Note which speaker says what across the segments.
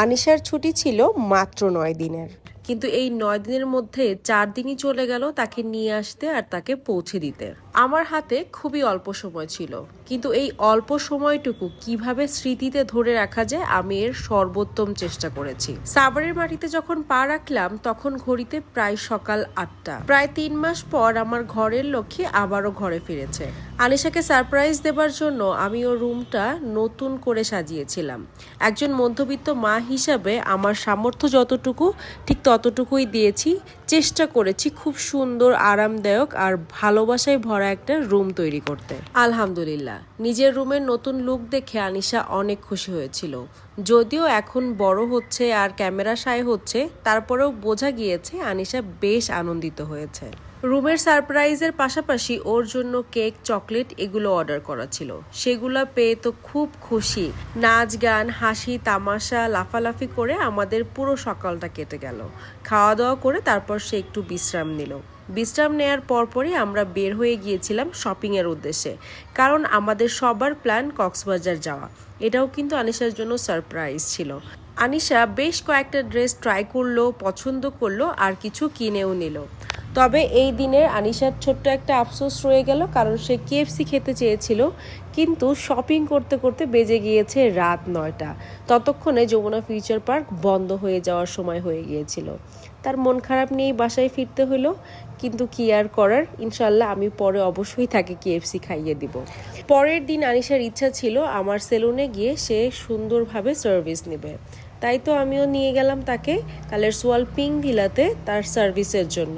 Speaker 1: আনিশার ছুটি ছিল মাত্র 9 দিনের, কিন্তু এই 9 দিনের মধ্যে 4 দিনই চলে গেল তাকে নিয়ে আসতে আর তাকে পৌঁছে দিতে। আমার হাতে খুবই অল্প সময় ছিল, কিন্তু এই অল্প সময়টুকু কিভাবে স্মৃতিতে ধরে রাখা যায় আমি এর সর্বোত্তম চেষ্টা করেছি। সাভারের মাটিতে যখন পা রাখলাম তখন ঘড়িতে প্রায় সকাল 8টা। প্রায় 3 মাস পর আমার ঘরের লক্ষ্মী আবারও ঘরে ফিরেছে। আনিশাকে সারপ্রাইজ দেবার জন্য আমি ওর রুমটা নতুন করে সাজিয়েছিলাম। একজন মধ্যবিত্ত মা হিসাবে আমার সামর্থ্য যতটুকু ঠিক ততটুকুই দিয়েছি। চেষ্টা করেছি খুব সুন্দর, আরামদায়ক আর ভালোবাসায় ভরা একটা রুম তৈরি করতে। আলহামদুলিল্লাহ, নিজের রুমের নতুন লুক দেখে আনিশা অনেক খুশি হয়েছিল। যদিও এখন বড় হচ্ছে আর ক্যামেরা শাই হচ্ছে, তারপরেও বোঝা গিয়েছে আনিশা বেশ আনন্দিত হয়েছে। রুমের সারপ্রাইজের পাশাপাশি ওর জন্য কেক, চকলেট এগুলো অর্ডার করা ছিল। সেগুলো পেয়ে তো খুব খুশি। নাচ গান, হাসি তামাশা, লাফালাফি করে আমাদের পুরো সকালটা কেটে গেল। খাওয়া দাওয়া করে তারপর সে একটু বিশ্রাম নিল। বিশ্রাম নেয়ার পরপরই আমরা বের হয়ে গিয়েছিলাম শপিংয়ের উদ্দেশ্যে, কারণ আমাদের সবার প্ল্যান কক্সবাজার যাওয়া। এটাও কিন্তু আনিশার জন্য সারপ্রাইজ ছিল। আনিশা বেশ কয়েকটা ড্রেস ট্রাই করলো, পছন্দ করলো আর কিছু কিনেও নিল। তবে এই দিনের আনিশার ছোট্ট একটা আফসোস রয়ে গেল, কারণ সে কেএফসি খেতে চেয়েছিল, কিন্তু শপিং করতে করতে বেজে গিয়েছে রাত 9টা। ততক্ষণে যমুনা ফিউচার পার্ক বন্ধ হয়ে যাওয়ার সময় হয়ে গিয়েছিল। তার মন খারাপ নিয়েই বাসায় ফিরতে হলো, কিন্তু কি আর করার, ইনশাল্লাহ আমি পরে অবশ্যই তাকে কেএফসি খাইয়ে দিব। পরের দিন আনিশার ইচ্ছা ছিল আমার সেলুনে গিয়ে সে সুন্দরভাবে সার্ভিস নেবে। তাই তো আমিও নিয়ে গেলাম তাকে কালের সোয়াল পিঙ্ক ভিলাতে তার সার্ভিসের জন্য।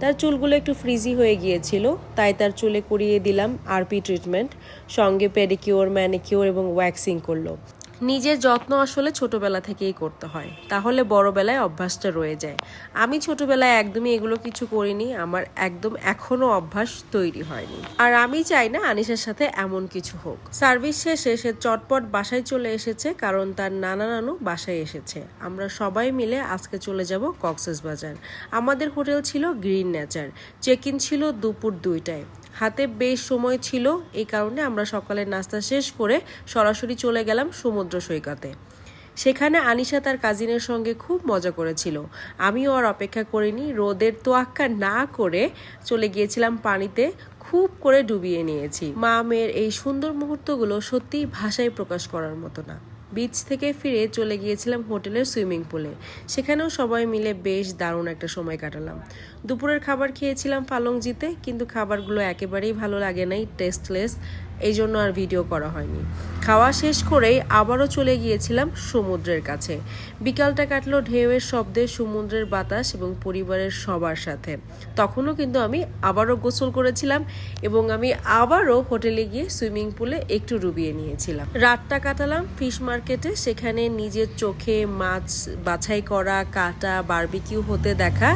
Speaker 1: তার চুলগুলো একটু ফ্রিজি হয়ে গিয়েছিল, তাই তার চুলে করিয়ে দিলাম আরপি ট্রিটমেন্ট, সঙ্গে পেডিকিওর, ম্যানিকিওর এবং ওয়্যাক্সিং করলো। নিজের যত্ন আসলে ছোটবেলা থেকেই করতে হয়, তাহলে বড়বেলায় অভ্যাসটা রয়ে যায়। আমি ছোটবেলায় একদমই এগুলো কিছু করিনি, আমার একদম এখনো অভ্যাস তৈরি হয়নি। আর আমি চাই না আনিশার সাথে এমন কিছু হোক। সার্ভিস শেষে সে চটপট বাসায় চলে এসেছে, কারণ তার নানা নানু বাসায় এসেছে। আমরা সবাই মিলে আজকে চলে যাব কক্সবাজার। আমাদের হোটেল ছিল গ্রিন নেচার। চেক ইন ছিল দুপুর 2টায়। হাতে বেশ সময় ছিল, এই কারণে আমরা সকালের নাস্তা শেষ করে সরাসরি চলে গেলাম সমুদ্র সৈকতে। সেখানে আনিশা তার কাজিনের সঙ্গে খুব মজা করেছিল। আমিও আর অপেক্ষা করিনি, রোদের তোয়াক্কা না করে চলে গিয়েছিলাম পানিতে, খুব করে ডুবিয়ে নিয়েছি। মা মেয়ের এই সুন্দর মুহূর্তগুলো সত্যিই ভাষায় প্রকাশ করার মতো না। বিচ থেকে ফিরে চলে গিয়েছিলাম হোটেলের সুইমিং পুলে। সেখানেও সবাই মিলে বেশ দারুণ একটা সময় কাটালাম। দুপুরের খাবার খেয়েছিলাম ফালংজিতে, কিন্তু খাবারগুলো একেবারেই ভালো লাগে নাই, টেস্টলেস। এই জন্য আর ভিডিও করা হয়নি। খাওয়া শেষ করেই আবারও চলে গিয়েছিলাম সমুদ্রের কাছে। বিকালটা কাটলো ঢেউয়ের শব্দে, সমুদ্রের বাতাস এবং পরিবারের সবার সাথে। তখনও কিন্তু আমি আবারও গোসল করেছিলাম এবং আমি আবারও হোটেলে গিয়ে সুইমিং পুলে একটু ডুবিয়ে নিয়েছিলাম। রাতটা কাটালাম ফিশ মার্কেটে। সেখানে নিজের চোখে মাছ বাছাই করা, কাটা, বারবিকিউ হতে দেখা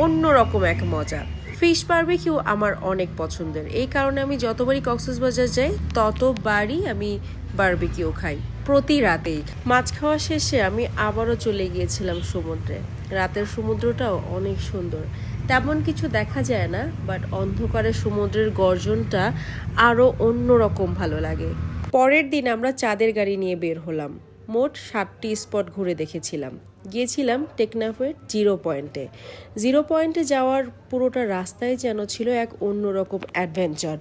Speaker 1: অন্যরকম এক মজা। ফিশ বারবিকিউ আমার অনেক পছন্দের, এই কারণে আমি যতবারই কক্সবাজার যাই ততবারই আমি বারবিকিউ খাই, প্রতি রাতেই। মাছ খাওয়া শেষে আমি আবারও চলে গিয়েছিলাম সমুদ্রে। রাতের সমুদ্রটাও অনেক সুন্দর, তেমন কিছু দেখা যায় না, বাট অন্ধকারে সমুদ্রের গর্জনটা আরও অন্যরকম ভালো লাগে। পরের দিন আমরা চাঁদের গাড়ি নিয়ে বের হলাম। মোট 7টি স্পট ঘুরে দেখেছিলাম। গিয়েছিলাম টেকনাফের জিরো পয়েন্টে যাওয়ার পুরোটা রাস্তায় যেন ছিল এক অন্যরকম অ্যাডভেঞ্চার।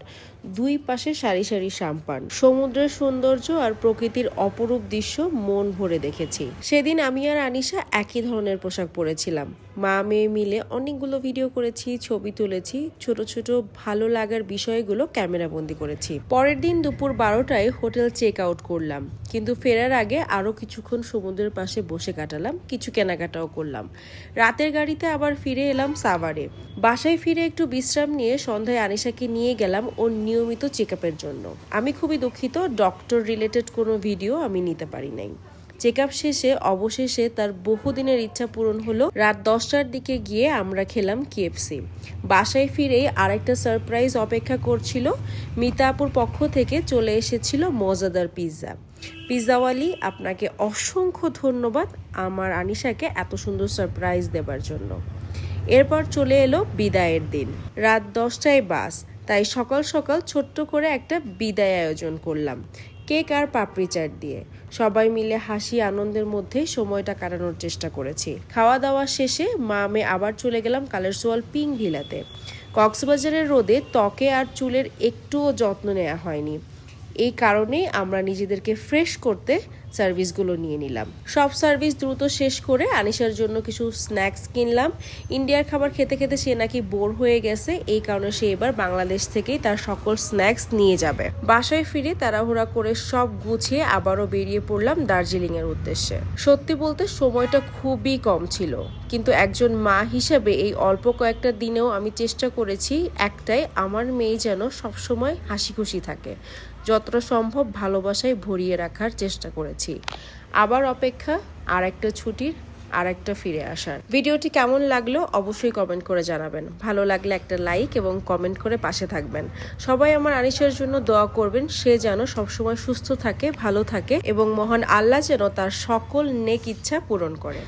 Speaker 1: দুই পাশে সারি সারি সাম্পান, সমুদ্রের সৌন্দর্য আর প্রকৃতির অপরূপ দৃশ্য মন ভরে দেখেছি। সেদিন আমি আর আনিশা একই ধরনের পোশাক পরেছিলাম। মা মেয়ে মিলে অনেকগুলো ভিডিও করেছি, ছবি তুলেছি, ছোট ছোট ভালো লাগার বিষয়গুলো ক্যামেরাবন্দি করেছি। পরের দিন দুপুর 12টায় হোটেল চেক আউট করলাম, কিন্তু ফেরার আগে আরও কিছুক্ষণ সমুদ্রের পাশে বসে কাটালাম, কিছু কেনাকাটাও করলাম। রাতের গাড়িতে আবার ফিরে এলাম সাভারে। বাসায় ফিরে একটু বিশ্রাম নিয়ে সন্ধ্যায় আনিশাকে নিয়ে গেলাম ওর নিয়মিত চেক আপের জন্য। আমি খুবই দুঃখিত, ডক্টর রিলেটেড কোনো ভিডিও আমি নিতে পারি নাই। চেক আপ শেষে অবশেষে তার বহুদিনের ইচ্ছা পূরণ হলো। রাত 10টার দিকে গিয়ে আমরা খেলাম কেএফসি। বাসায় ফিরেই আরেকটা সারপ্রাইজ অপেক্ষা করছিল। মিতা আপুর পক্ষ থেকে চলে এসেছিল মজাদার পিৎজা। পিৎজাওয়ালি, আপনাকে অসংখ্য ধন্যবাদ আমার আনিশাকে এত সুন্দর সারপ্রাইজ দেবার জন্য। এরপর চলে এলো বিদায়ের দিন। রাত 10টায় বাস, তাই সকাল সকাল ছোট্ট করে একটা বিদায় আয়োজন করলাম। কেক আর পাপড়ি চাট দিয়ে। সবাই মিলে হাসি আনন্দের মধ্যে সময়টা কাটানোর চেষ্টা করেছি। খাওয়া দাওয়া শেষে মা মেয়ে আবার চলে গেলাম কালেরচুয়াল পিং ভিলাতে। কক্সবাজারের রোদে ত্বকে আর চুলের একটুও যত্ন নেওয়া হয়নি, এই কারণেই আমরা নিজেদেরকে ফ্রেশ করতে সার্ভিসগুলো নিয়ে নিলাম। সব সার্ভিস দ্রুত শেষ করে আনিশার জন্য কিছু স্ন্যাক্স কিনলাম। ইন্ডিয়ার খাবার খেতে খেতে সে নাকি বোর হয়ে গেছে, এই কারণে সে এবার বাংলাদেশ থেকেই তার সকল স্ন্যাক্স নিয়ে যাবে। বাসায় ফিরে তাড়াহুড়া করে সব গুছিয়ে আবারও বেরিয়ে পড়লাম দার্জিলিংয়ের উদ্দেশ্যে। সত্যি বলতে সময়টা খুবই কম ছিল, কিন্তু একজন মা হিসেবে এই অল্প কয়েকটা দিনেও আমি চেষ্টা করেছি একটাই, আমার মেয়ে যেন সবসময় হাসি খুশি থাকে। যতটা সম্ভব ভালোবাসায় ভরিয়ে রাখার চেষ্টা করেছি। আবার অপেক্ষা আর একটা ছুটির, আর একটা ফিরে আসার। ভিডিওটি কেমন লাগলো অবশ্যই কমেন্ট করে জানাবেন। ভালো লাগলে একটা লাইক এবং কমেন্ট করে পাশে থাকবেন। সবাই আমার আনিশার জন্য দোয়া করবেন, সে যেন সবসময় সুস্থ থাকে, ভালো থাকে এবং মহান আল্লাহ যেন তার সকল নেক ইচ্ছা পূরণ করে।